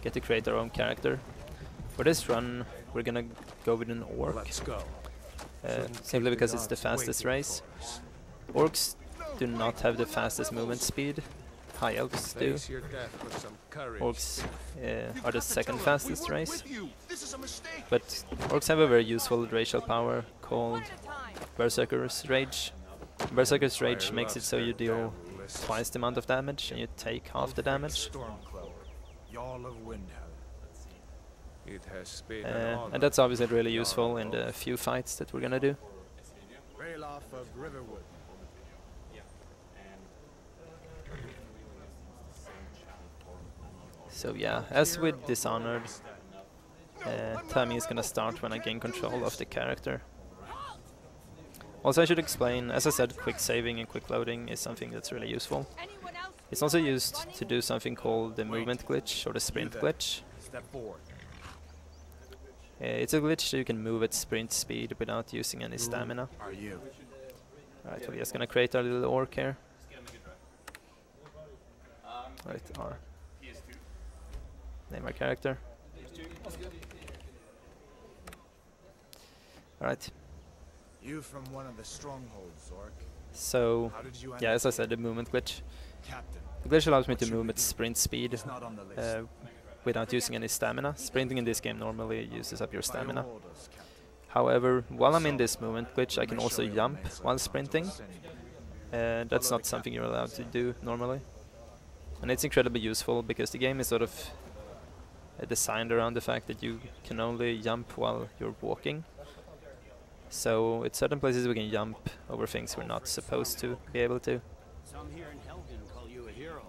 get to create our own character. For this run, we're gonna go with an orc. Let's go. Simply because it's the fastest race. Orcs do not have the fastest movement speed. High elves do. Orcs are the second fastest race. But orcs have a very useful racial power called Berserker's Rage. Berserker's Rage makes it so you deal twice the amount of damage and you take half the damage. And that's obviously really useful in the few fights that we're gonna do. So yeah, as with Dishonored, timing is gonna start when I gain control of the character. Also, I should explain, as I said, quick saving and quick loading is something that's really useful. It's also used to do something called the movement glitch or the sprint glitch. It's a glitch so you can move at sprint speed without using any stamina. Alright, we're just gonna create our little orc here. Right, R. Name our character. Alright. You from one of the strongholds, Orc. So, yeah, as I said, the movement glitch. The glitch allows me to move at sprint speed without using any stamina. Sprinting in this game normally uses up your stamina. However, while I'm in this movement glitch, I can also jump while sprinting. That's not something you're allowed to do normally. And it's incredibly useful because the game is sort of designed around the fact that you can only jump while you're walking. So at certain places we can jump over things we're not supposed to be able to. Some here in Helgen call you a hero,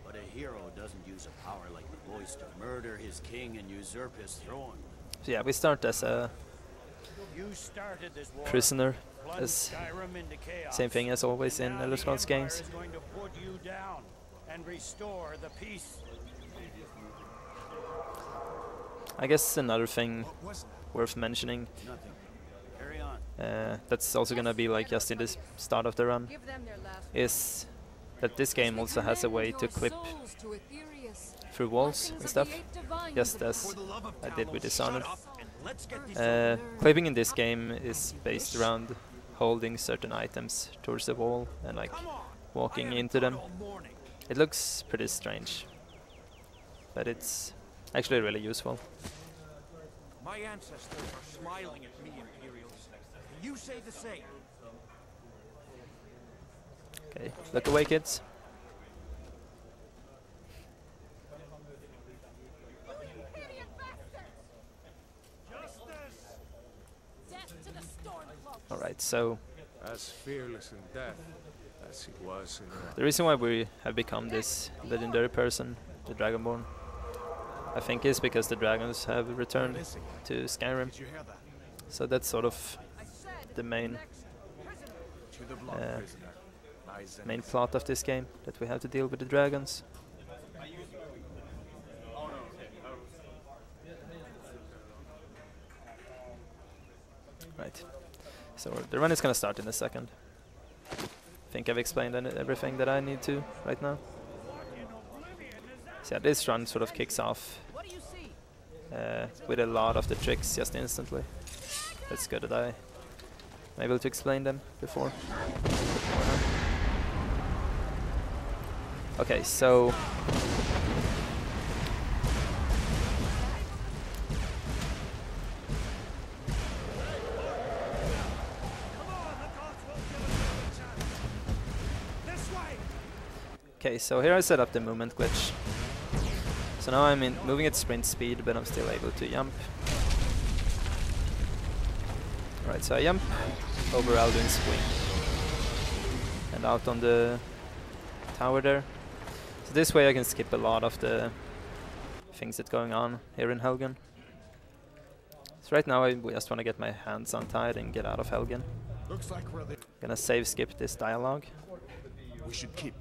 but a hero doesn't use a power like the voice to murder his king and usurp his throne. So yeah, we start as a prisoner, as same thing as always in Elder Scrolls games. I guess another thing worth mentioning, that's also gonna be like just in the start of the run, is that this game also has a way to clip through walls and stuff, just as I did with Dishonored. Clipping in this game is based around holding certain items towards the wall and like walking into them. It looks pretty strange, but it's actually really useful. My ancestors are smiling at me, Imperials. You say the same. Okay, look away, kids. Alright, so as fearless in death as he was in the reason why we have become this legendary person, the Dragonborn, I think is because the dragons have returned to Skyrim. So that's sort of the main plot of this game, that we have to deal with the dragons. Right. So the run is gonna start in a second. I think I've explained everything that I need to right now. So yeah, this run sort of kicks off with a lot of the tricks just instantly. That's good that I'm able to explain them before. Okay, so here I set up the movement glitch. So now I'm moving at sprint speed, but I'm still able to jump. Alright, so I jump over Alduin's wing and out on the tower there. So this way I can skip a lot of the things that's going on here in Helgen. So right now I just want to get my hands untied and get out of Helgen. Looks like we're Gonna save skip this dialogue. We should keep.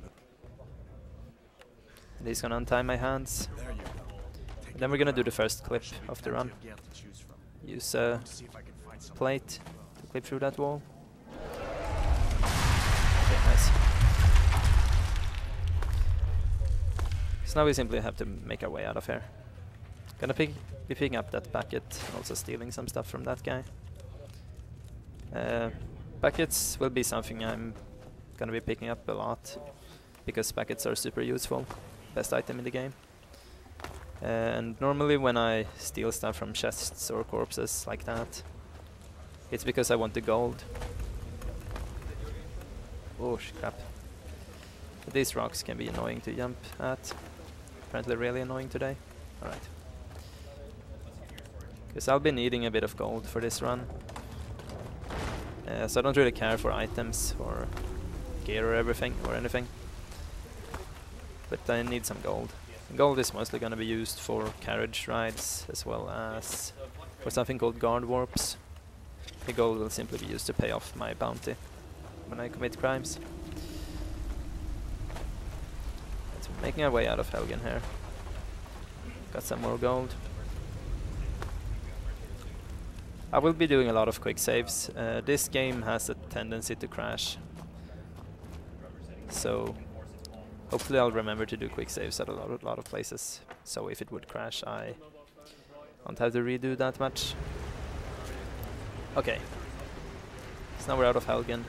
And he's gonna untie my hands. And then we're gonna do the first clip of the run. Use a plate to clip through that wall. Okay, nice. So now we simply have to make our way out of here. Gonna be picking up that bucket, and also stealing some stuff from that guy. Buckets will be something I'm gonna be picking up a lot, because buckets are super useful. Best item in the game. And normally when I steal stuff from chests or corpses like that, it's because I want the gold. Oh crap. But these rocks can be annoying to jump at. Apparently really annoying today. Alright. Because I'll be needing a bit of gold for this run. So I don't really care for items or gear or everything or anything. But I need some gold. Gold is mostly going to be used for carriage rides as well as for something called guard warps. The gold will simply be used to pay off my bounty when I commit crimes. So we're making our way out of Helgen here. Got some more gold. I will be doing a lot of quick saves. This game has a tendency to crash. So hopefully I'll remember to do quick saves at a lot of places. So if it would crash, I won't have to redo that much. Okay. So now we're out of Helgen.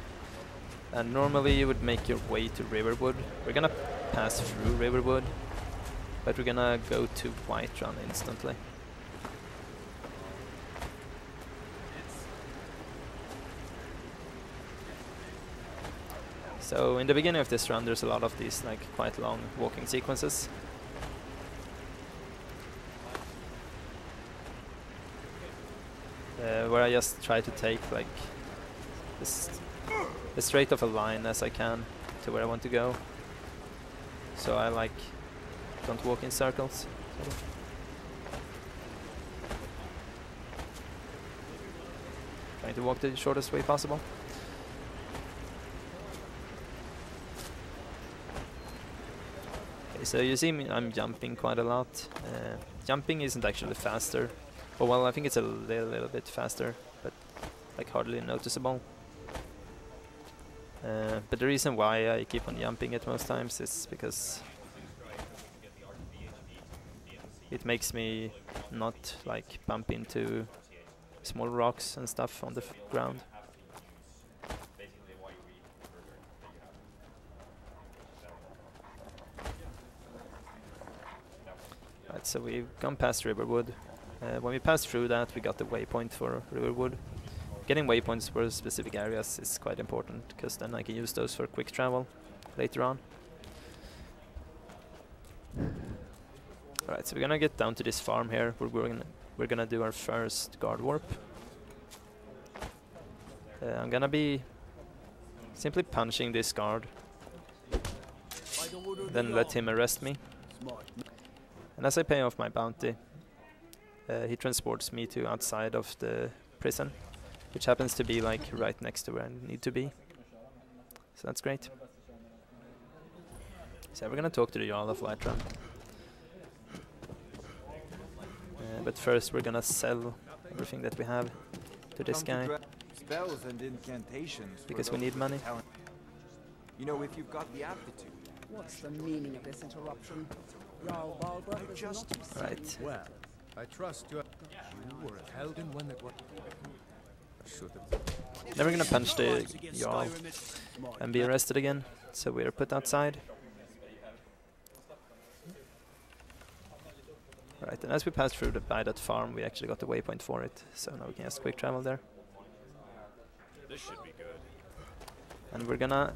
And normally you would make your way to Riverwood. We're gonna pass through Riverwood, but we're gonna go to Whiterun instantly. So in the beginning of this run there's a lot of these like quite long walking sequences. Where I just try to take like as straight of a line as I can to where I want to go. So I like don't walk in circles. Trying to walk the shortest way possible. So you see me, I'm jumping quite a lot. Jumping isn't actually faster. Oh well, I think it's a little bit faster, but like hardly noticeable. But the reason why I keep on jumping at most times is because it makes me not like bump into small rocks and stuff on the ground. Right, so we've gone past Riverwood. When we passed through that, we got the waypoint for Riverwood. Getting waypoints for specific areas is quite important, because then I can use those for quick travel later on. Alright, so we're gonna get down to this farm here. We're gonna do our first guard warp. I'm gonna be simply punching this guard, then let him arrest me. And as I pay off my bounty, he transports me to outside of the prison, which happens to be like right next to where I need to be. So that's great. So we're gonna talk to the Jarl of Whiterun. But first we're gonna sell everything that we have to this guy, spells and incantations because we need money. You know, if you've got the aptitude. What's the meaning of this interruption? Jarl Balgruuf is not to be seen. Right. Well, I trust you. You were at Helgen when it was. Should have. Then we're gonna punch the Jarl and be arrested again. So we're put outside. Right, and as we pass through by that farm, we actually got the waypoint for it. So now we can just quick travel there. This should be good. And we're gonna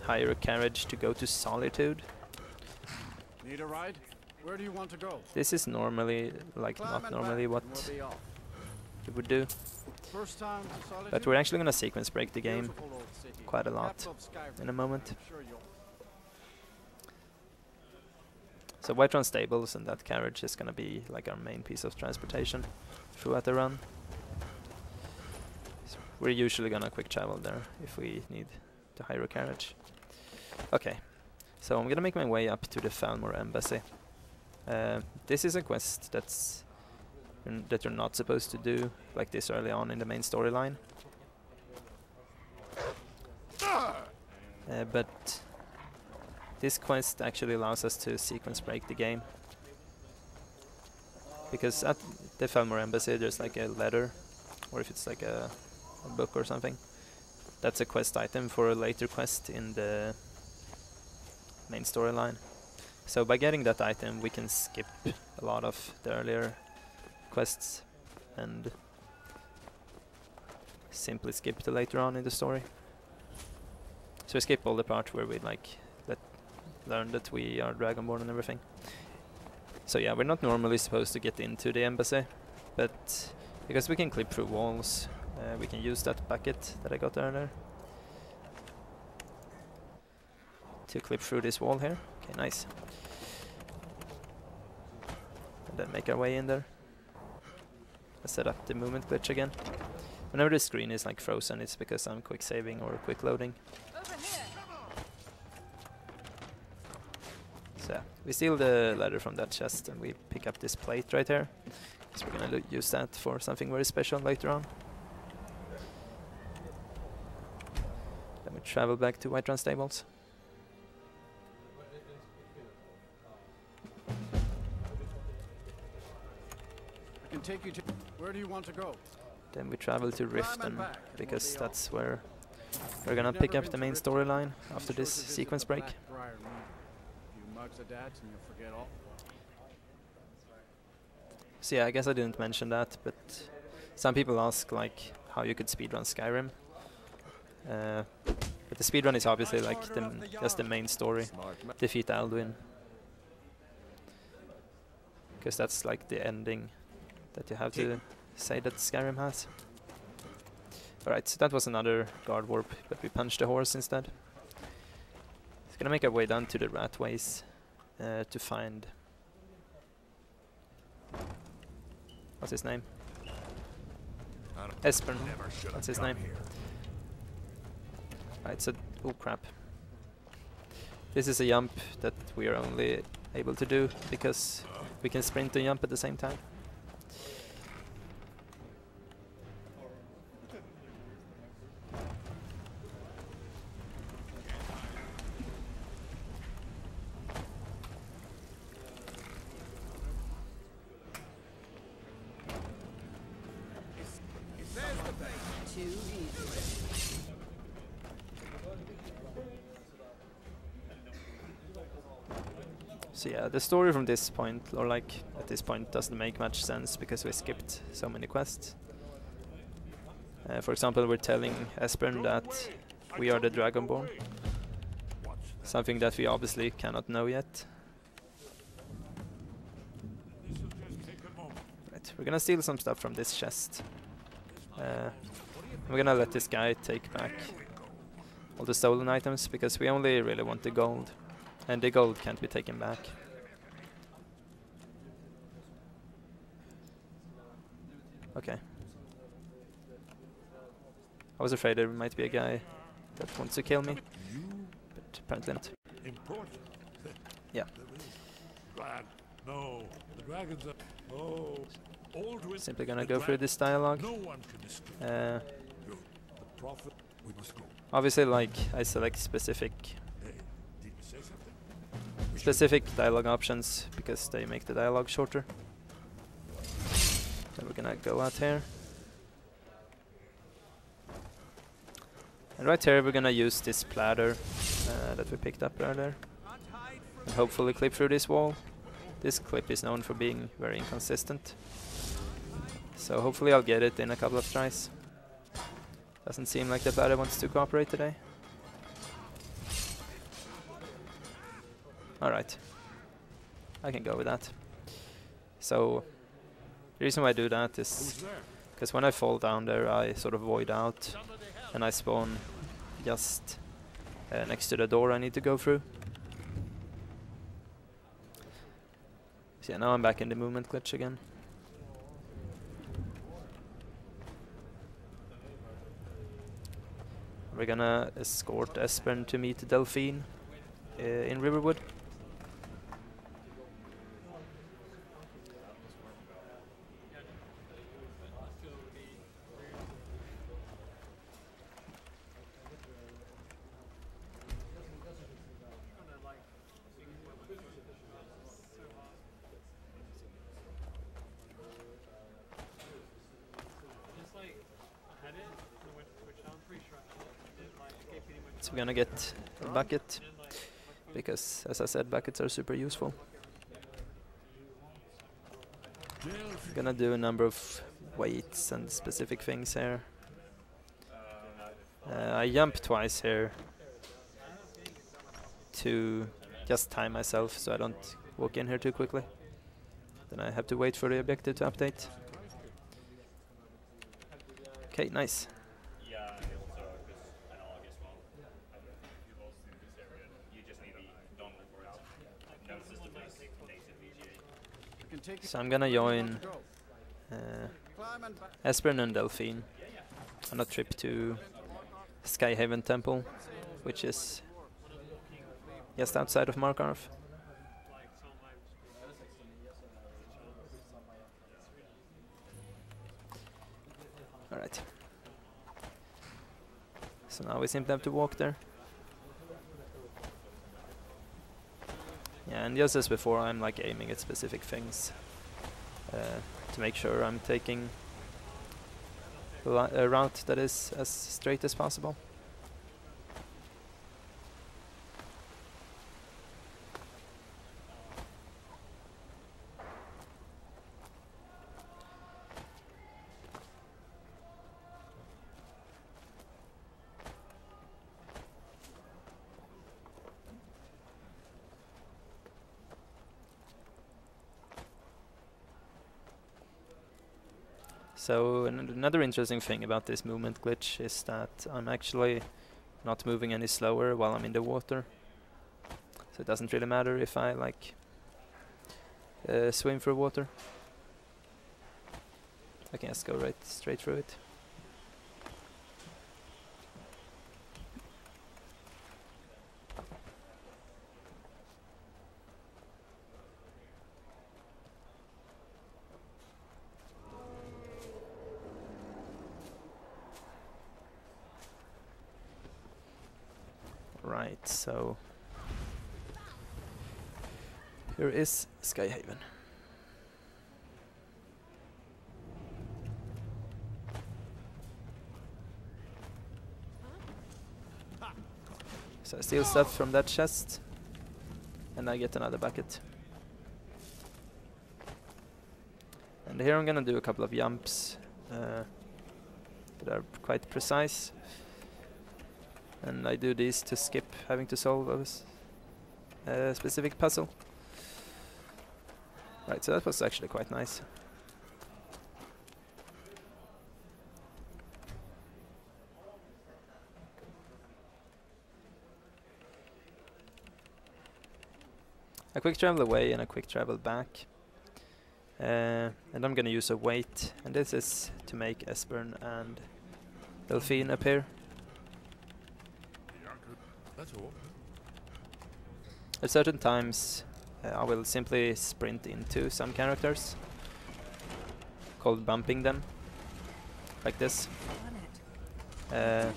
hire a carriage to go to Solitude. Need a ride? Where do you want to go? This is normally, like, not normally what you would do. First time to Solitude? But we're actually gonna sequence break the game Beautiful old city. quite a lot Capital of Skyrim. in a moment. Sure you'll So Whiterun stables and that carriage is gonna be like our main piece of transportation throughout the run. So we're usually gonna quick travel there if we need to hire a carriage. Okay, so I'm gonna make my way up to the Thalmor embassy. This is a quest that you're not supposed to do like this early on in the main storyline. this quest actually allows us to sequence break the game. Because at the Thalmor embassy there's like a letter, or if it's like a book or something, that's a quest item for a later quest in the main storyline. So by getting that item we can skip a lot of the earlier quests and simply skip to later on in the story. So we skip all the part where we like learn that we are Dragonborn and everything. So yeah, we're not normally supposed to get into the embassy, but because we can clip through walls, we can use that bucket that I got earlier to clip through this wall here. Okay, nice. And then make our way in there. Let's set up the movement glitch again. Whenever the screen is like frozen, it's because I'm quick saving or quick loading. So yeah, we steal the leather from that chest and we pick up this plate right here. So we're gonna use that for something very special later on. Then we travel back to Whiterun Stables. I can take you to... Where do you want to go? Then we travel to Riften, because that's where we're gonna pick up the main storyline after this sequence break. So yeah, I guess I didn't mention that, but some people ask like how you could speedrun Skyrim. But the speedrun is obviously like just the main story, defeat Alduin, because that's like the ending that you have to say that Skyrim has. Alright, so that was another guard warp, but we punched the horse instead. It's gonna make our way down to the Ratways to find... what's his name? Esbern, that's his name. Right, so... oh crap. This is a jump that we are only able to do because we can sprint and jump at the same time. So yeah, the story from this point, or like at this point, doesn't make much sense because we skipped so many quests. For example, we're telling Esbern that we are the Dragonborn, something that we obviously cannot know yet. Right, we're gonna steal some stuff from this chest. We're gonna let this guy take back all the stolen items because we only really want the gold. And the gold can't be taken back. Okay. I was afraid there might be a guy that wants to kill me, but apparently not. Yeah. Simply gonna go through this dialogue. Obviously, like, I select specific dialogue options because they make the dialogue shorter. Then we're gonna go out here. And right here we're gonna use this platter that we picked up earlier. And hopefully clip through this wall. This clip is known for being very inconsistent. So hopefully I'll get it in a couple of tries. Doesn't seem like the platter wants to cooperate today. Alright, I can go with that. So, the reason why I do that is because when I fall down there I sort of void out and I spawn just next to the door I need to go through. So yeah, now I'm back in the movement glitch again. We're gonna escort Esbern to meet Delphine in Riverwood. gonna get a bucket, because as I said, buckets are super useful. I'm gonna do a number of weights and specific things here. I jump twice here to just time myself so I don't walk in here too quickly. Then I have to wait for the objective to update. Okay, nice. So I'm gonna join Esbern and Delphine on a trip to Skyhaven Temple, which is just outside of Markarth. Alright. So now we simply have to walk there. Yeah, and just as before, I'm like aiming at specific things to make sure I'm taking a route that is as straight as possible. So another interesting thing about this movement glitch is that I'm actually not moving any slower while I'm in the water. So it doesn't really matter if I like swim through water. I can just go right straight through it. Right, so here is Skyhaven. So I steal stuff from that chest, and I get another bucket. And here I'm gonna do a couple of jumps that are quite precise. And I do these to skip having to solve a specific puzzle. Right, so that was actually quite nice. A quick travel away and a quick travel back. And I'm gonna use a weight, and this is to make Esbern and Delphine appear. That's all. At certain times I will simply sprint into some characters, called bumping them, like this. That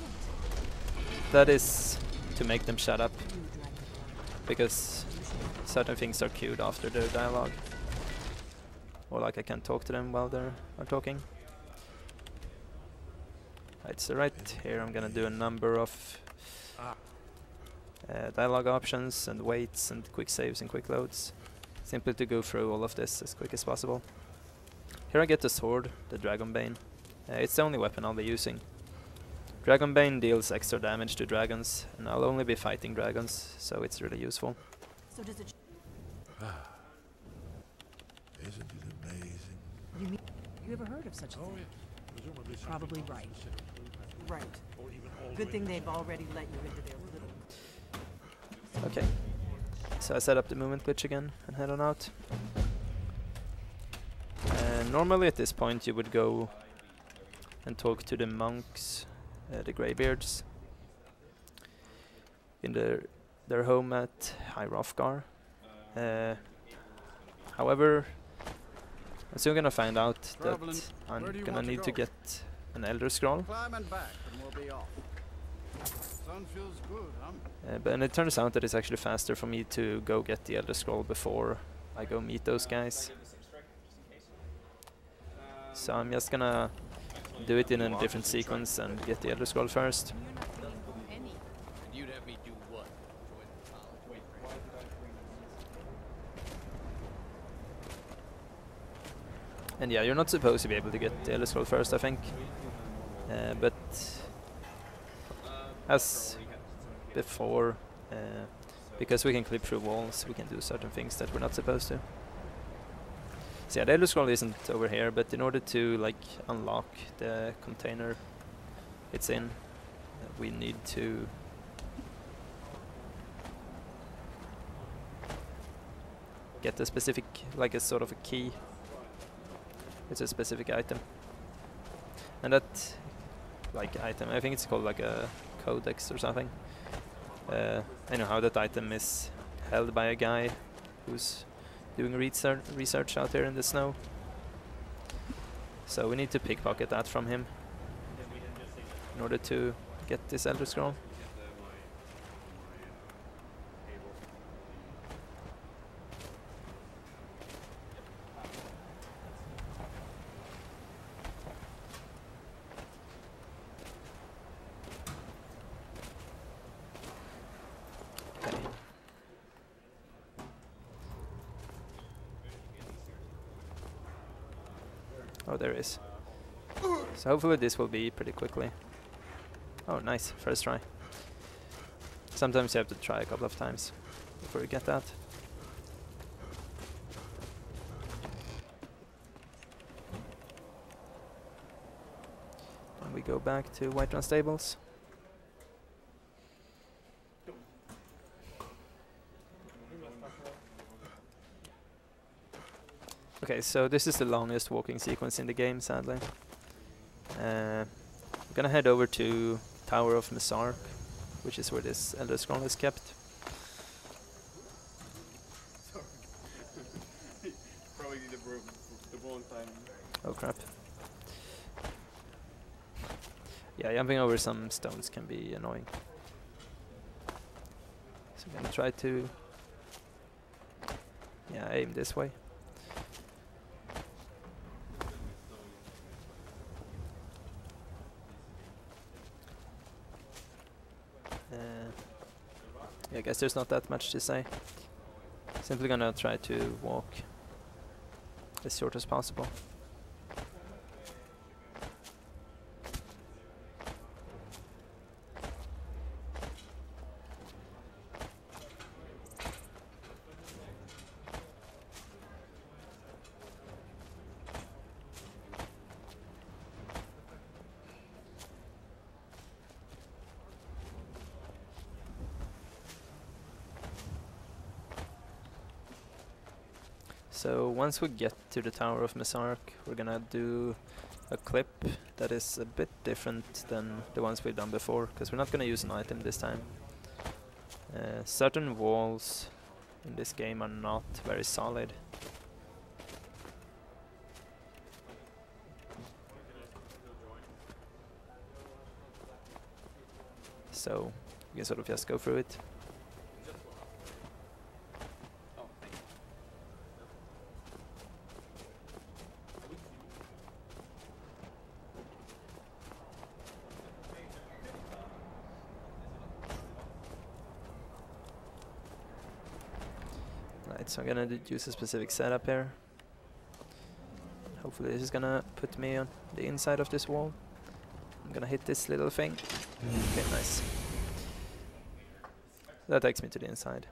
is to make them shut up, because certain things are queued after their dialogue, or like I can't talk to them while they're talking. Right, so right here I'm gonna do a number of dialogue options and waits and quick saves and quick loads, simply to go through all of this as quick as possible. Here I get the sword, the Dragonbane. It's the only weapon I'll be using. Dragonbane deals extra damage to dragons, and I'll only be fighting dragons, so it's really useful. So does it Isn't it amazing? you mean you ever heard of such a thing? Presumably Probably right. Right. or even all Good thing they've already let you into their little. Okay, so I set up the movement glitch again and head on out. Normally at this point you would go and talk to the monks, the Greybeards, in their home at Hrothgar. However, I'm soon gonna find out that I'm gonna need to get an Elder Scroll. Climb and back, and we'll be off. Sun feels good, huh? And it turns out that it's actually faster for me to go get the Elder Scroll before I go meet those guys. So I'm just gonna do it in a different sequence and get the Elder Scroll first. You'd have And yeah, you're not supposed to be able to get the Elder Scroll first, I think. But as before, because we can clip through walls, we can do certain things that we're not supposed to. So yeah, the Elder Scroll isn't over here, but in order to like unlock the container it's in, we need to get a specific, like a sort of a key. It's a specific item. And that like item, I think it's called like a codex or something. Anyhow, that item is held by a guy who's doing research out here in the snow. So we need to pickpocket that from him in order to get this Elder Scroll. Oh, there is. So hopefully this will be pretty quickly. Oh, nice. First try. Sometimes you have to try a couple of times before you get that. And we go back to Whiterun Stables. Okay, so this is the longest walking sequence in the game, sadly. I'm gonna head over to Tower of Mzark, which is where this Elder Scroll is kept. Probably the wrong time. Oh crap. Yeah, jumping over some stones can be annoying. So I'm gonna try to aim this way. I guess there's not that much to say. Simply gonna try to walk as short as possible. So once we get to the Tower of Mzark, we're gonna do a clip that is a bit different than the ones we've done before, because we're not gonna use an item this time. Certain walls in this game are not very solid. So you can sort of just go through it. So I'm gonna use a specific setup here. Hopefully this is gonna put me on the inside of this wall. I'm gonna hit this little thing. Okay, nice. That takes me to the inside.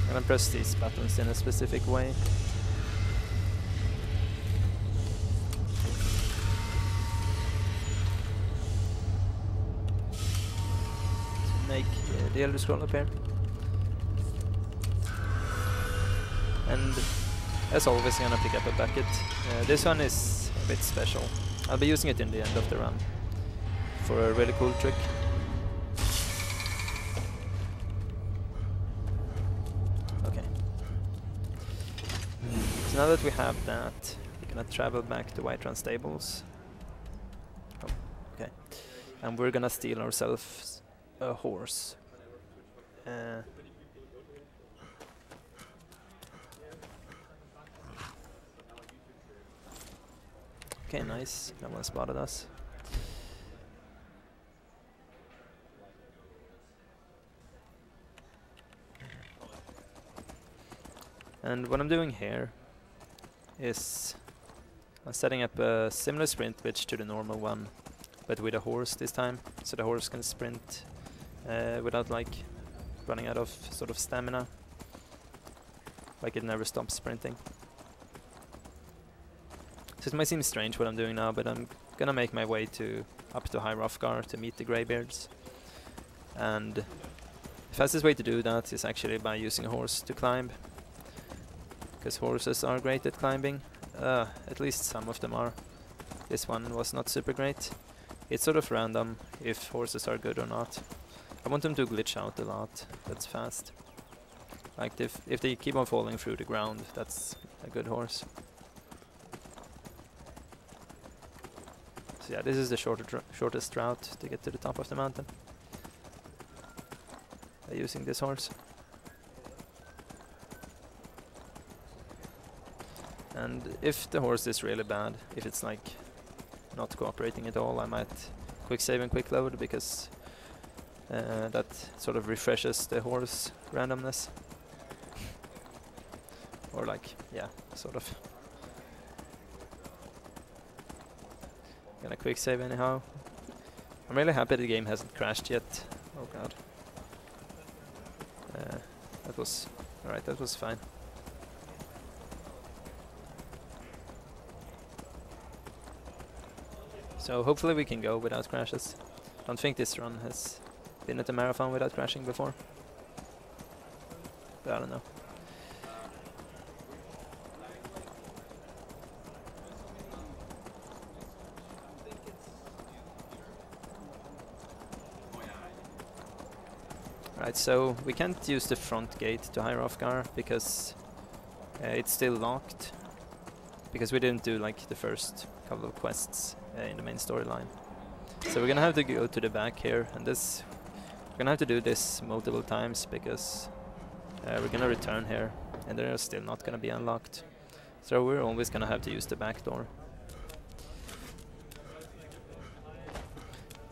I'm gonna press these buttons in a specific way. Make the Elder Scroll appear. And as always I'm gonna pick up a bucket. This one is a bit special. I'll be using it in the end of the run for a really cool trick. Okay. So now that we have that, we're gonna travel back to Whiterun Stables. Oh, okay. And we're gonna steal ourselves a horse. Okay, nice. No one spotted us. And what I'm doing here is I'm setting up a similar sprint glitch to the normal one, but with a horse this time, so the horse can sprint without like running out of sort of stamina. Like it never stops sprinting. So it might seem strange what I'm doing now, but I'm gonna make my way up to High Hrothgar to meet the Greybeards. And the fastest way to do that is actually by using a horse to climb, because horses are great at climbing. At least some of them are. This one was not super great. It's sort of random if horses are good or not. I want them to glitch out a lot. That's fast. Like if they keep on falling through the ground, that's a good horse. So yeah, this is the shortest route to get to the top of the mountain by using this horse. And if the horse is really bad, if it's like not cooperating at all, I might quick save and quick load, because that sort of refreshes the horse randomness. Or like, yeah, sort of. Gonna quick save anyhow. I'm really happy the game hasn't crashed yet. Oh god. That was alright, that was fine. So hopefully we can go without crashes. Don't think this run has been at a marathon without crashing before. But I don't know. Right, so we can't use the front gate to High Hrothgar because it's still locked. Because we didn't do like the first couple of quests in the main storyline. So we're gonna have to go to the back here, and this we're gonna have to do this multiple times because we're gonna return here and they're still not gonna be unlocked. So we're always gonna have to use the back door.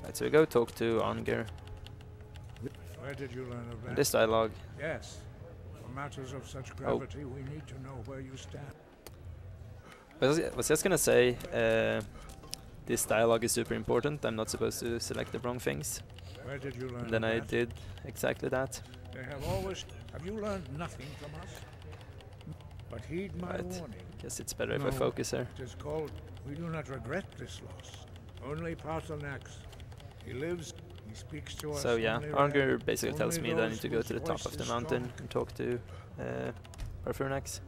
Right, so we go talk to Odahviing. Where did you learn of that? And this dialogue. Yes. For matters of such gravity, we need to know where you stand. I was just gonna say, this dialogue is super important. I'm not supposed to select the wrong things. Where did you learn And then of I that? did exactly that. They have always... Have you learned nothing from us? But heed my Right. warning. Guess it's better if I No, focus here. It is called... We do not regret this loss. Only Parthenax. He lives... He speaks to us. So yeah, only Hrothgar rare. basically tells Only me that I those need to go whose to the top voice of the is mountain strong. and talk to Parthenax.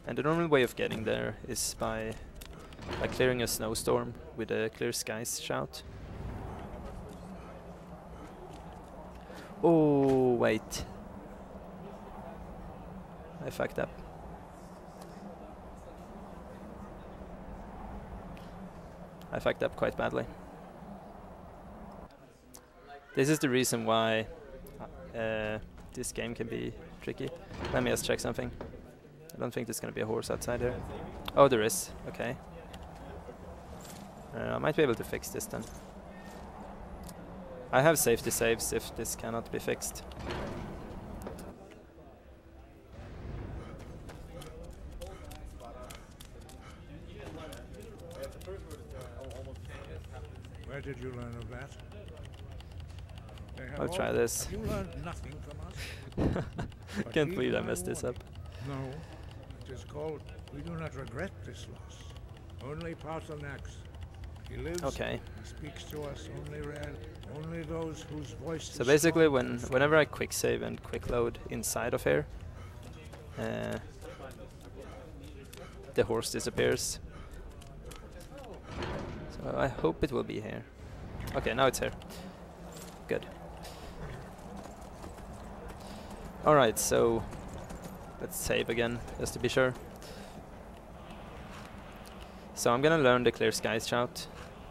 And the normal way of getting there is by clearing a snowstorm with a clear skies shout. Oh wait, I fucked up. I fucked up quite badly. This is the reason why this game can be tricky. Let me just check something. I don't think there's gonna be a horse outside here. Oh, there is. Okay. I might be able to fix this then. I have safety saves if this cannot be fixed. Where did you learn of that? They have I'll try all- this. Have you learned nothing from us? But Can't heed believe I my messed this up. warning. No. It is called... We do not regret this loss. Only Parthenax. He lives... Okay. He speaks to us only rare. Only those whose voice So is basically, strong. whenever I quick save and quick load inside of here, the horse disappears. So I hope it will be here. Okay, now it's here. Good. Alright, so let's save again, just to be sure. So I'm gonna learn the clear skies shout.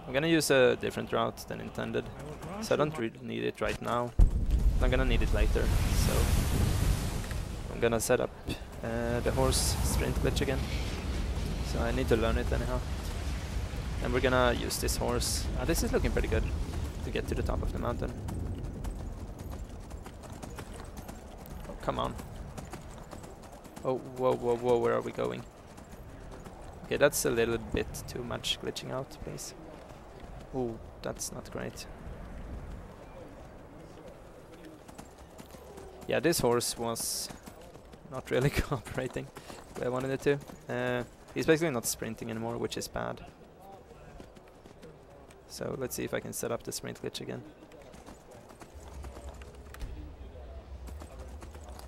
I'm gonna use a different route than intended, I will grant so I you don't my- really need it right now. I'm gonna need it later, so I'm gonna set up the horse sprint glitch again. So I need to learn it anyhow. And we're gonna use this horse. This is looking pretty good to get to the top of the mountain. Oh, come on. Oh, whoa, whoa, whoa, where are we going? Okay, that's a little bit too much glitching out, please. Oh, that's not great. Yeah, this horse was not really cooperating the way I wanted it to. He's basically not sprinting anymore, which is bad. So let's see if I can set up the sprint glitch again.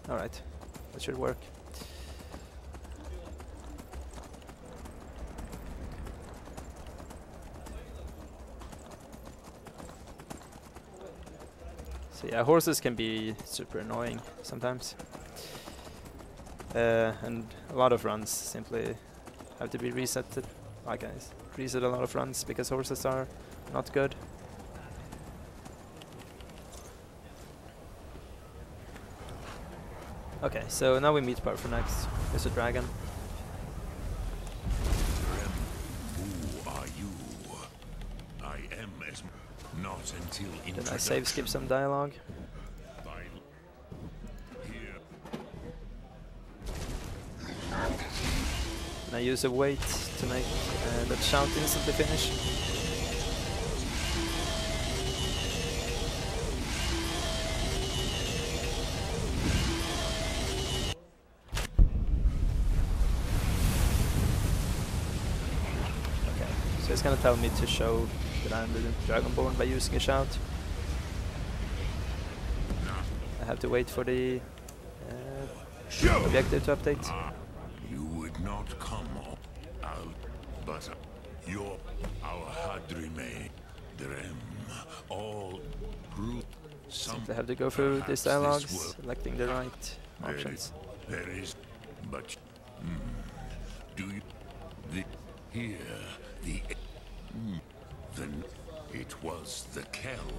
Alright, that should work. So yeah, horses can be super annoying sometimes. And a lot of runs simply have to be resetted. Like guys, reset a lot of runs because horses are not good. Okay, so now we meet Parphonax. There's a dragon. Who are you? I am Esbern. Not until Then I save skip some dialogue. And I use a weight to make that shout instantly finish. Okay, so it's gonna tell me to show that I'm the Dragonborn by using a shout. I have to wait for the objective to update. You would not come out, but our Hadrime, Drem, all root. Simply have to go through these dialogues, selecting the right options. There is, but do you here then it was the Kell,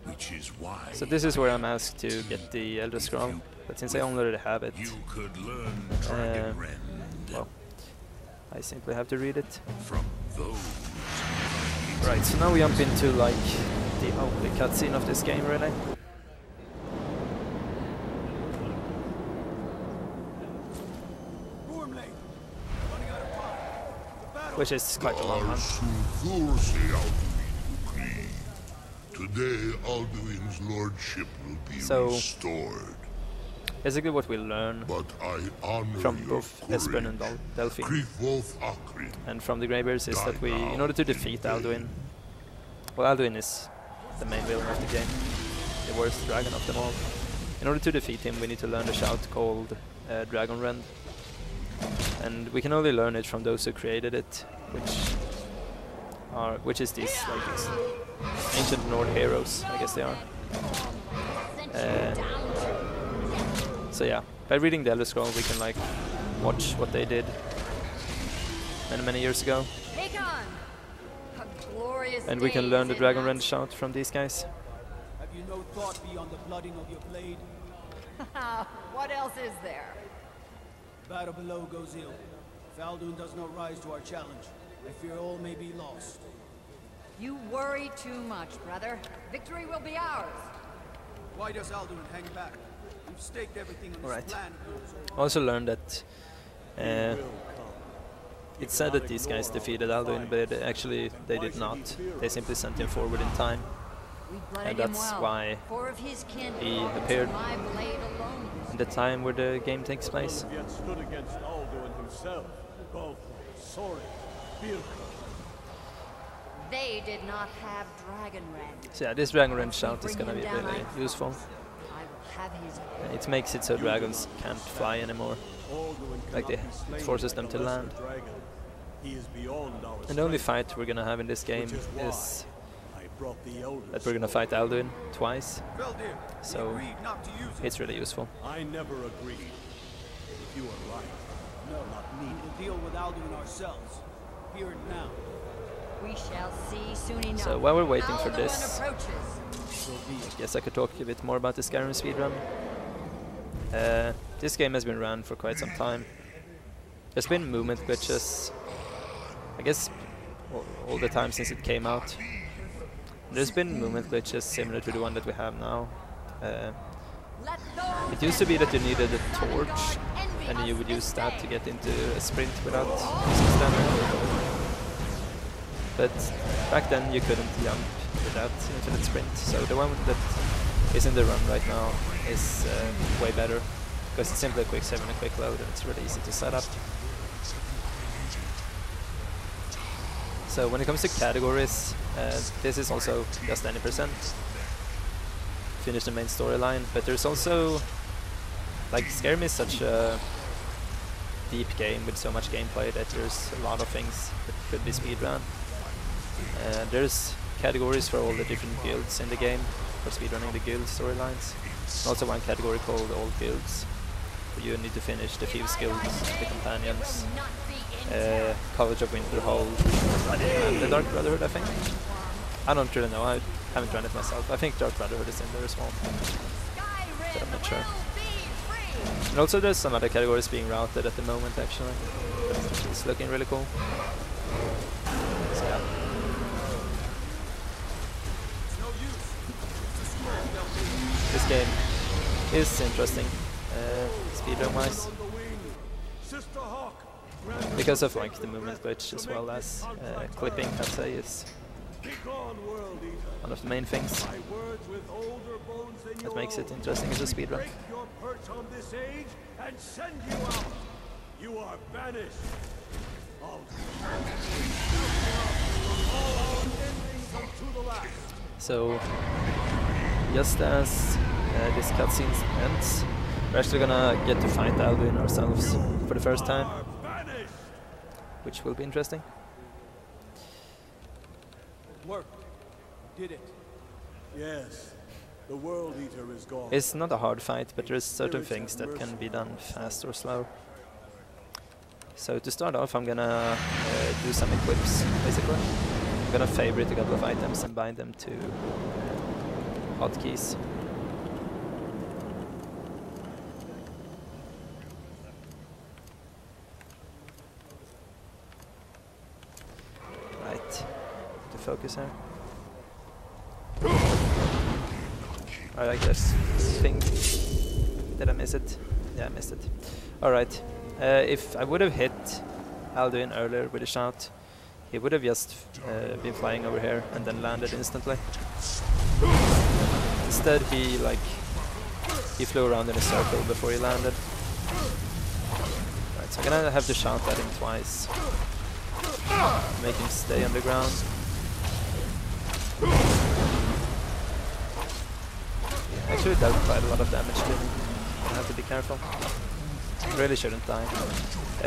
which is why. So this is where I'm asked to get the Elder Scroll, but since I already have it, you could learn Dragon Rend. Well, I simply have to read it. From those. Right, so now we jump into like the only cutscene of this game, really. Which is quite a long one. Today, Alduin's lordship will be restored. Basically what we learn from both Esbern and Odahviing and from the Greybeards is that we, in order to defeat Alduin, well, Alduin is the main villain of the game, the worst dragon of them all. In order to defeat him, we need to learn the shout called Dragon Rend. And we can only learn it from those who created it, which is these like these ancient Nord heroes, I guess they are. So yeah, by reading the Elder Scroll we can like watch what they did many years ago. And we can learn the Dragon Rend shout from these guys. Have you no thought beyond the blooding of your blade? What else is there? Battle below goes ill. If Alduin does not rise to our challenge, I fear all may be lost. You worry too much, brother. Victory will be ours. Why does Alduin hang back? We've staked everything on this plan of yours. I also learned that it said that these guys defeated Alduin, but actually they did not. They simply sent him forward in time. And that's why he appeared in the time where the game takes place. Stood against Alduin himself, both sword, They did not have Dragon Rend. So yeah, this Dragon Rend shout is gonna be really useful. It makes it so dragons can't fly anymore. Like it forces them to land. And the only fight we're gonna have in this game is that we're gonna fight Alduin twice. So it's really useful. I never agreed. If you are right. No, not me. We'll deal with Alduin ourselves. Here and now. We shall see soon enough. So while we're waiting for this, I guess I could talk a bit more about the Skyrim speedrun. This game has been run for quite some time. There's been movement glitches, I guess, all the time since it came out. There's been movement glitches similar to the one that we have now. It used to be that you needed a torch, and you would use that to get into a sprint without using stamina. But back then you couldn't jump with that infinite sprint, so the one that is in the run right now is way better, because it's simply a quick save and a quick load, and it's really easy to set up. So when it comes to categories, this is also just any %. Finish the main storyline, but there's also, like, Skyrim is such a deep game with so much gameplay that there's a lot of things that could be speedrun. There's categories for all the different guilds in the game, for speedrunning the guild storylines. Also one category called All Guilds, where you need to finish the Thieves Guild, the Companions, College of Winterhold, and the Dark Brotherhood, I think. I don't really know, I haven't run it myself. I think Dark Brotherhood is in there as well, but I'm not sure. And also there's some other categories being routed at the moment, actually. It's looking really cool. So yeah. This game is interesting, speedrun-wise, because of like the movement glitch as well as clipping, I'd say, is one of the main things that makes it interesting as a speedrun. You are banished. So, just as this cutscene ends, we're actually gonna get to fight Alduin ourselves for the first time, which will be interesting. Work. Did it. Yes. The World Eater is gone. It's not a hard fight, but there's certain things that can be done fast or slow. So to start off, I'm gonna do some equips, basically. I'm gonna favorite a couple of items and bind them to hotkeys. Right, to focus here. I like this thing. Did I miss it? Yeah, I missed it. Alright. If I would have hit Alduin earlier with a shout, he would have just been flying over here and then landed instantly. Instead he flew around in a circle before he landed. Right, so I'm gonna have to shout at him twice. Make him stay on the ground. Actually dealt quite a lot of damage to him. I have to be careful. Really shouldn't die.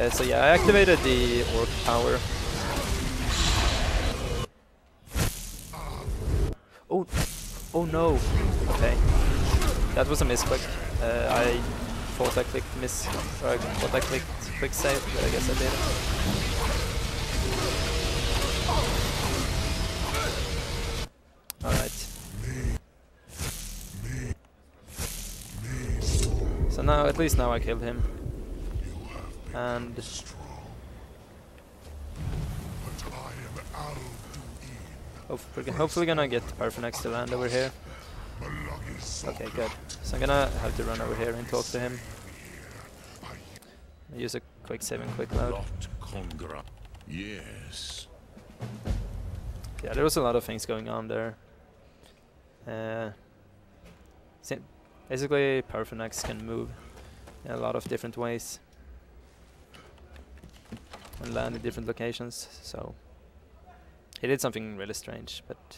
So yeah, I activated the orc power. Oh no! Okay, that was a misclick. I thought I clicked quick save, but I guess I did. Alright. So now, at least now I killed him. And hopefully gonna get Parthenax to land over here. Okay, good. So I'm gonna have to run over here and talk to him. Use a quick save and quick load. Yes. Yeah, there was a lot of things going on there. Basically, Parthenax can move in a lot of different ways and land in different locations, so he did something really strange, but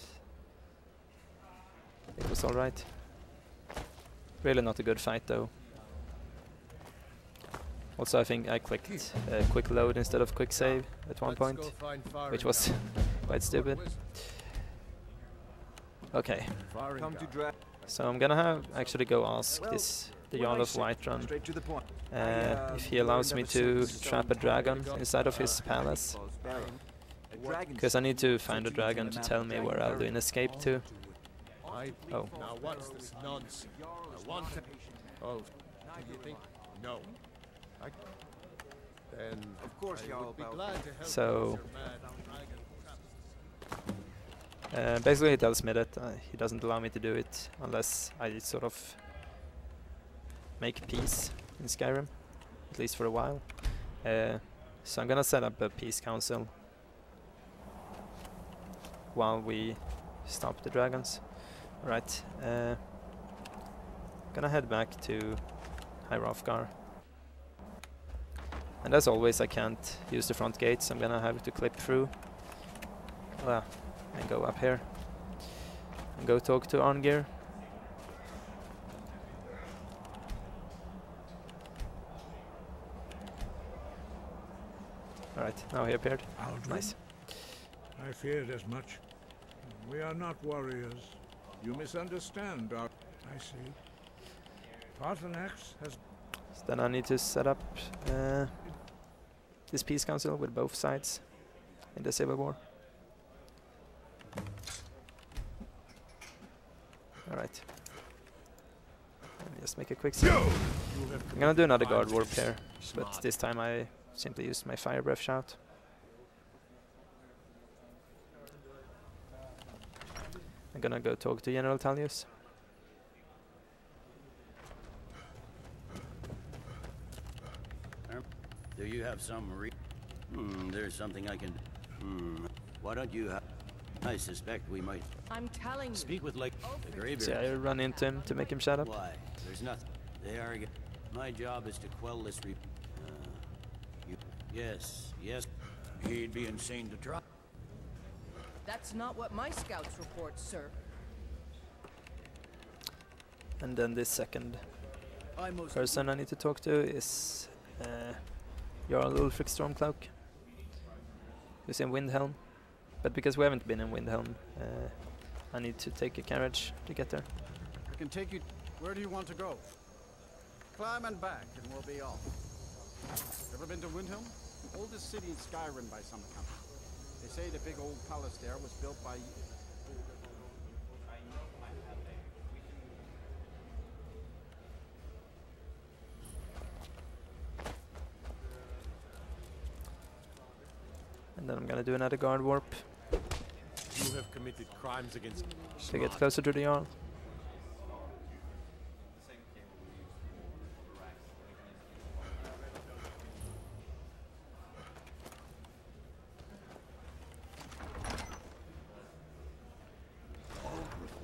it was alright. Really not a good fight though. Also, I think I clicked quick load instead of quick save at one point, which was quite stupid. Okay. So I'm gonna actually go ask the Jarl of Whiterun if he allows me to trap a dragon inside of his palace. Because I need to find a dragon to tell me where Alduin escaped to. Oh. Do you think? No. Then Of course, I would be Jarl glad to help So- you with your mad dragon. Basically he tells me that he doesn't allow me to do it unless I sort of make peace in Skyrim, at least for a while. So I'm gonna set up a peace council while we stop the dragons. Alright, gonna head back to Hrothgar. And as always I can't use the front gates, I'm gonna have to clip through and go up here and go talk to Arngir. Alright, now he appeared. Alduin? Nice. I feared as much. We are not warriors. You misunderstand our... I see. Paarthurnax has... So then I need to set up this peace council with both sides in the civil war. Alright. Just make a quick save. I'm gonna do another guard warp here, but this time I simply used my fire breath shout. I'm gonna go talk to General Talius. Do you have some there's something I can... Why don't you I suspect we might... I'm telling you. Speak with like the graveyard. See, I run into him to make him shut up. Why? There's nothing. They are... My job is to quell this yes. He'd be insane to try. That's not what my scouts report, sir. And then this second person I need to talk to is Jarl Ulfric Stormcloak, who's in Windhelm. But because we haven't been in Windhelm, I need to take a carriage to get there. I can take you... Where do you want to go? Climb and back, and we'll be off. Ever been to Windhelm? Oldest city in Skyrim by some account. They say the big old palace there was built by... And then I'm gonna do another guard warp You have committed crimes against... to get closer to the Jarl.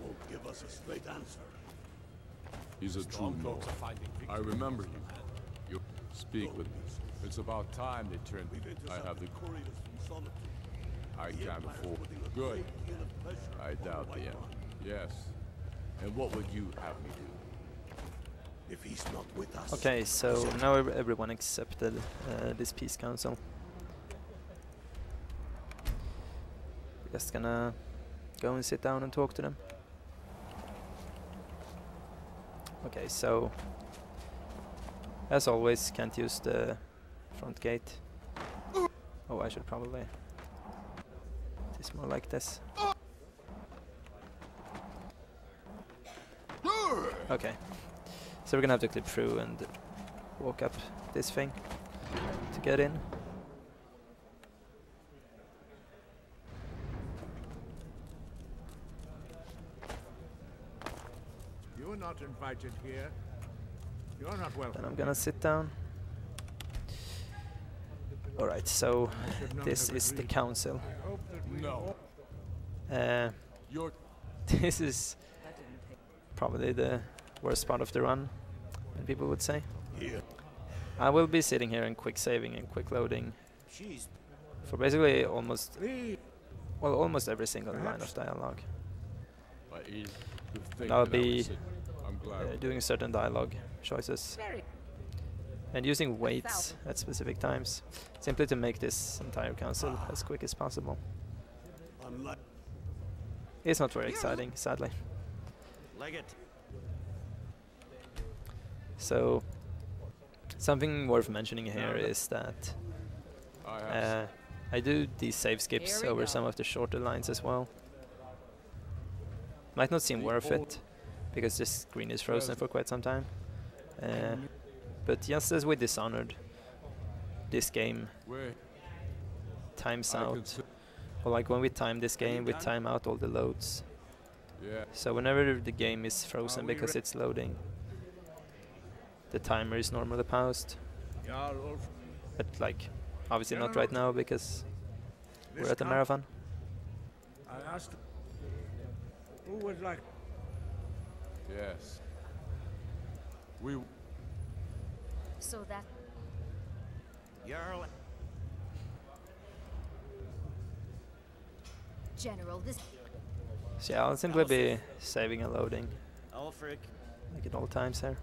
Won't give us a straight answer. He's a true Lord. I remember you. You speak with me. It's about time they turned. I have the... I can't afford it. Good. I doubt the end. Yes. And what would you have me do? If he's not with us. Okay, so now everyone accepted this peace council. Just gonna go and sit down and talk to them. Okay, so as always, can't use the front gate. Oh, I should probably. It's more like this. Okay, so we're gonna have to clip through and walk up this thing to get in. You're not invited here. You're not welcome. Then I'm gonna sit down. Alright, so this is the council. No. This is probably the worst part of the run, people would say. I will be sitting here and quick saving and quick loading for basically almost every single line of dialogue. And I'll be doing certain dialogue choices and using weights at specific times, simply to make this entire council as quick as possible. It's not very exciting, sadly. So, something worth mentioning here is that I do these save skips over some of the shorter lines as well. Might not seem worth it, because this screen is frozen for quite some time. But just as with Dishonored, this game times out. Or like when we time this game, we time out all the loads. So whenever the game is frozen because it's loading, the timer is normally paused. But like, obviously not right now because we're at the marathon. I asked who would like. Yes. We. So that. Jarl. General, this. So yeah, I'll simply be saving and loading. Ulfric. Like at all times here.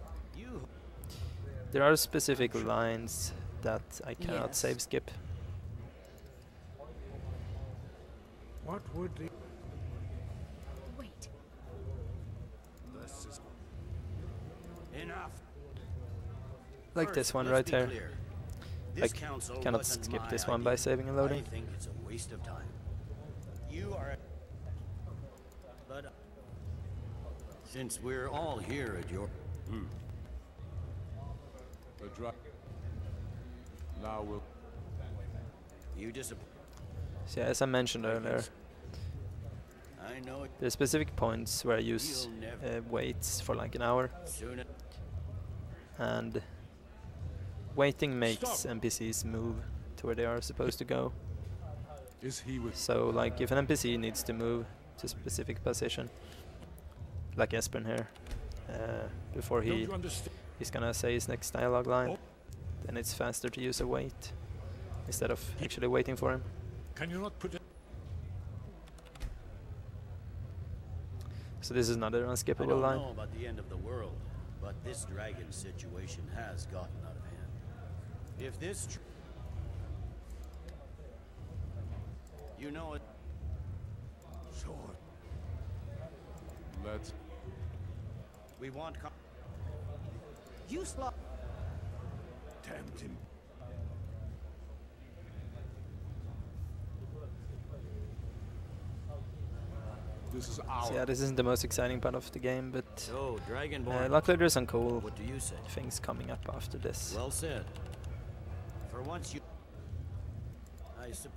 There are specific lines that I cannot save skip. What would the... Wait. This is enough. Like this one right here. I cannot skip this one by saving and loading. I think it's a waste of time. You are... But... Since we're all here at your... The drug. Now we'll... You disappoint... So yeah, as I mentioned earlier, I know there are specific points where I use waits for like an hour. And waiting makes NPCs move to where they are supposed to go. So like if an NPC needs to move to a specific position, like Esbern here, before he's gonna say his next dialogue line, then it's faster to use a wait instead of actually waiting for him. Can you not put it? So this is another unskippable line. I don't know about the end of the world, but this dragon situation has gotten out of hand. If this... You know it... Sure. Let's... We want... You slot. Tempt him. This is So yeah, this isn't the most exciting part of the game, but luckily there's some cool things coming up after this. Well said. For once you... I suppose...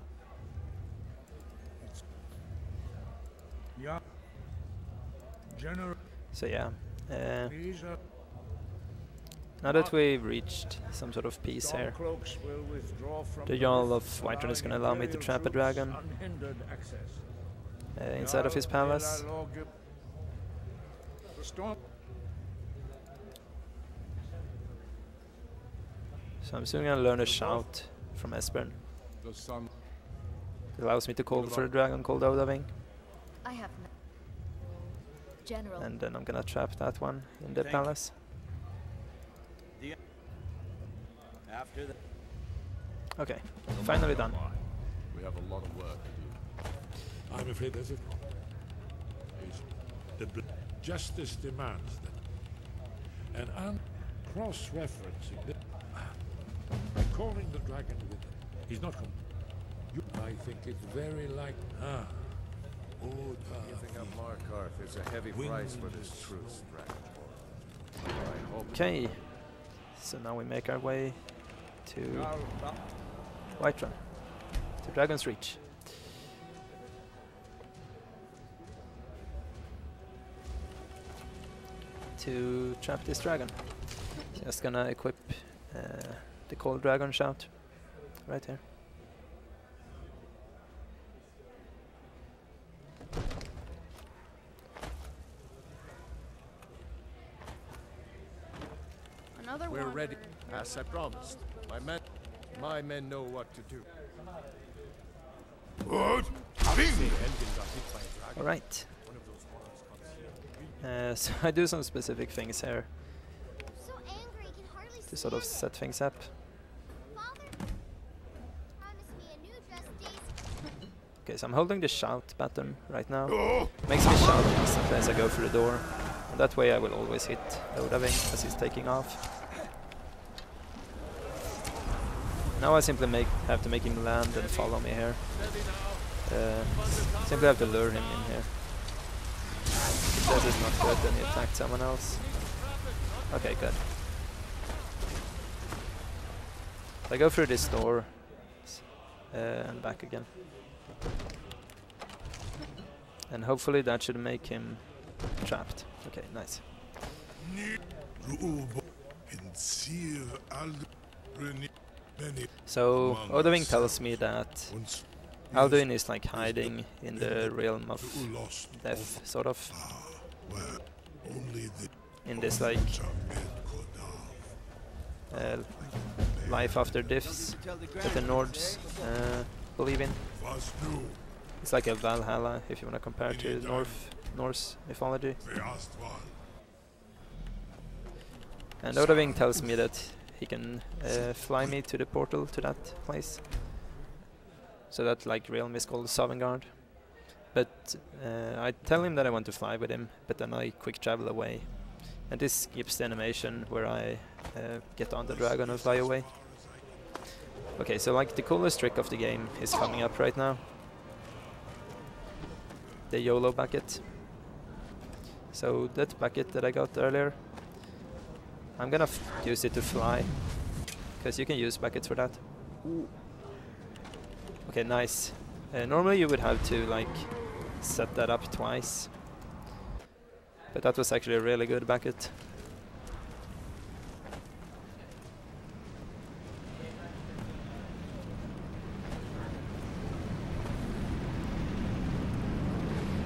Yeah. General. So yeah, now that we've reached some sort of peace here, the Jarl of Whiterun is going to allow me to trap a dragon inside of his palace. So I'm soon going to learn a shout from Esbern. It allows me to call for a dragon called Odahviing. I have no. General. And then I'm going to trap that one in the palace. After that. Okay, finally done. We have a lot of work to do. I'm afraid that's it. The justice demands that. And I'm cross-referencing it. I'm calling the dragon with him. He's not coming. I think it's very like... Giving up Markarth is a heavy price for this truce, Dragonborn. Okay, so now we make our way to Whiterun, to Dragon's Reach. To trap this dragon. Just gonna equip the Cold Dragon Shout right here. We're ready, as I promised. My men know what to do. Alright. So I do some specific things here to sort of set things up. Okay, so I'm holding the shout button right now. Makes me shout instantly as I go through the door. And that way I will always hit Odahviing as he's taking off. Now I simply have to make him land and follow me here. Simply have to lure him in here. If this is not good, then he attacked someone else. Okay, good. I go through this door and back again. And hopefully that should make him trapped. Okay, nice. So Odahviing tells me that Alduin is like hiding in the realm of death, sort of. In this like life after death that the Nords believe in. It's like a Valhalla, if you want to compare to Norse mythology. And Odahviing tells me that he can fly me to the portal to that place. So that like realm is called Sovngarde. But I tell him that I want to fly with him, but then I quick travel away. And this skips the animation where I get on the dragon and fly away. Okay, so like the coolest trick of the game is coming up right now. The YOLO bucket. So that bucket that I got earlier, I'm gonna use it to fly, because you can use buckets for that. Okay, nice. Normally you would have to like set that up twice, but that was actually a really good bucket.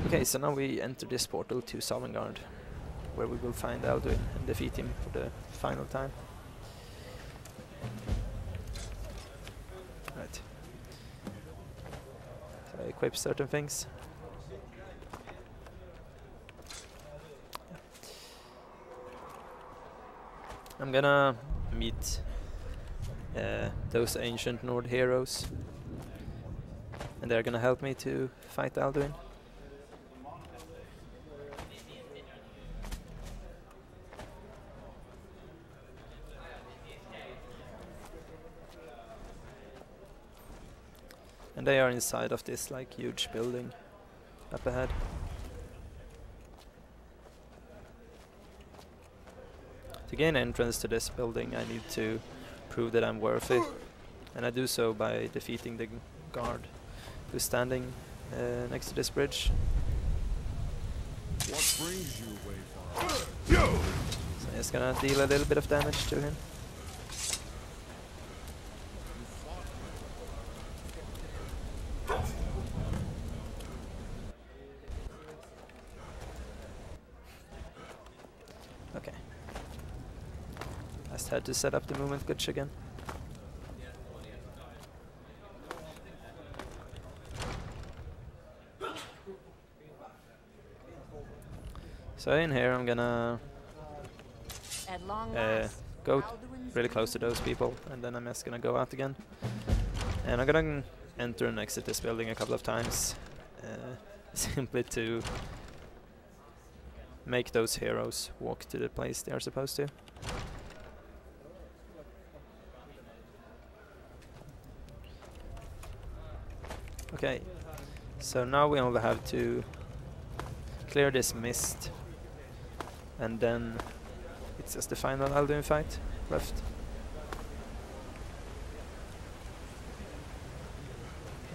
Okay, so now we enter this portal to Sovngarde, where we will find Alduin and defeat him for the final time. Right. So I equip certain things. I'm gonna meet those ancient Nord heroes, and they're gonna help me to fight Alduin. And they are inside of this like huge building up ahead. To gain entrance to this building, I need to prove that I'm worthy, and I do so by defeating the guard who's standing next to this bridge. What brings you, Wayfarer? So I'm just gonna deal a little bit of damage to him. Okay. Just had to set up the movement glitch again. So in here I'm gonna go really close to those people, and then I'm just gonna go out again. And I'm gonna enter and exit this building a couple of times, simply to make those heroes walk to the place they are supposed to. Okay, so now we only have to clear this mist, and then it's just the final Alduin fight left.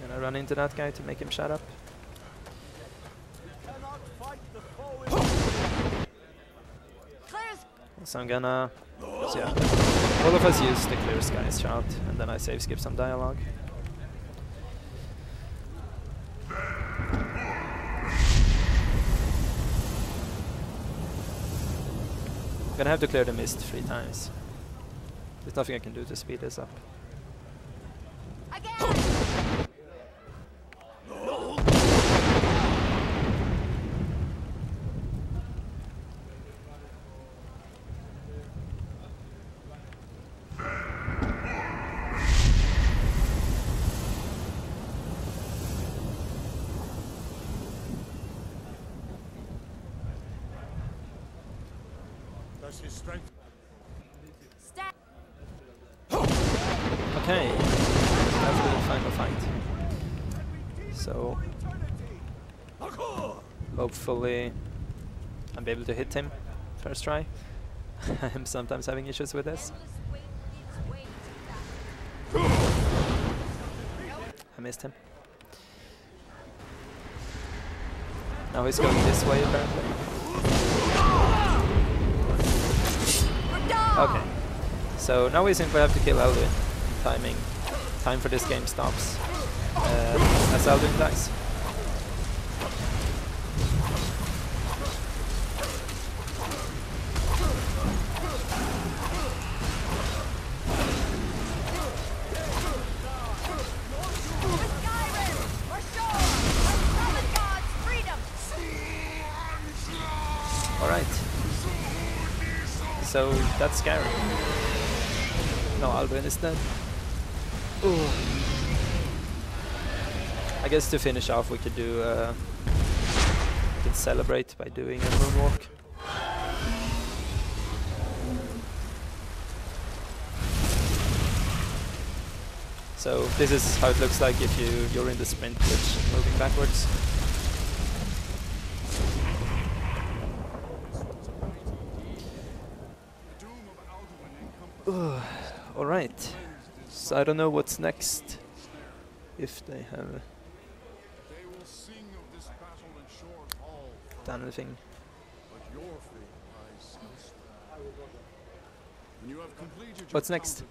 And I run into that guy to make him shut up. So I'm gonna, so yeah, all of us use the clear skies shout, and then I save skip some dialogue. I'm gonna have to clear the mist 3 times. There's nothing I can do to speed this up. His strength. Okay, that's the final fight. So hopefully I'll be able to hit him first try. I'm sometimes having issues with this. missed him. Now he's going this way apparently. Okay. So now we simply have to kill Alduin. Time for this game stops. As Alduin dies. Alright. So that's Skyrim. No, Alduin is dead. Ooh. I guess to finish off we could do we can celebrate by doing a moonwalk. So this is how it looks like if you're in the sprint glitch moving backwards. Alright, so I don't know what's next, if they have done anything. What's next?